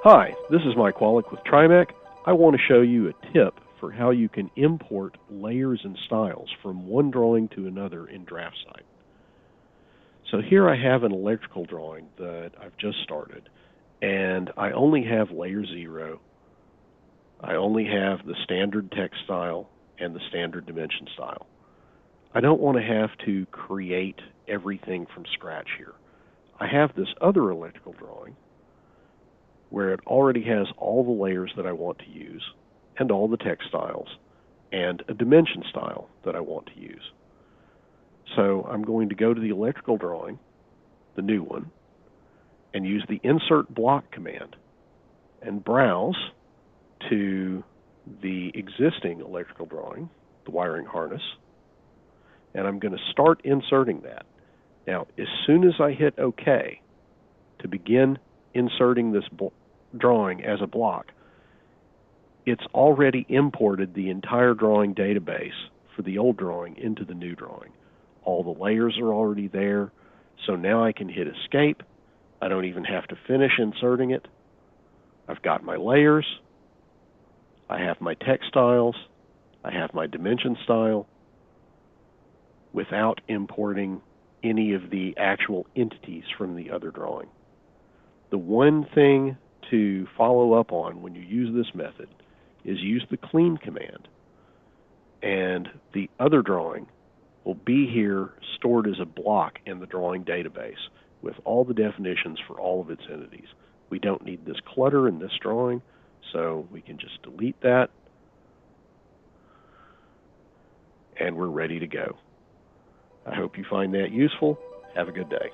Hi, this is Mike Wallach with TriMac. I want to show you a tip for how you can import layers and styles from one drawing to another in Draftsight. So here I have an electrical drawing that I've just started, and I only have layer 0. I only have the standard text style and the standard dimension style. I don't want to have to create everything from scratch here. I have this other electrical drawing where it already has all the layers that I want to use, and all the text styles, and a dimension style that I want to use. So I'm going to go to the electrical drawing, the new one, and use the Insert Block command, and browse to the existing electrical drawing, the wiring harness, and I'm going to start inserting that. Now, as soon as I hit OK to begin inserting this drawing as a block, it's already imported the entire drawing database for the old drawing into the new drawing. All the layers are already there, so now I can hit Escape. I don't even have to finish inserting it. I've got my layers, I have my text styles, I have my dimension style, without importing any of the actual entities from the other drawing. The one thing to follow up on when you use this method is use the clean command, and the other drawing will be here stored as a block in the drawing database with all the definitions for all of its entities. We don't need this clutter in this drawing, so we can just delete that, and we're ready to go. I hope you find that useful. Have a good day.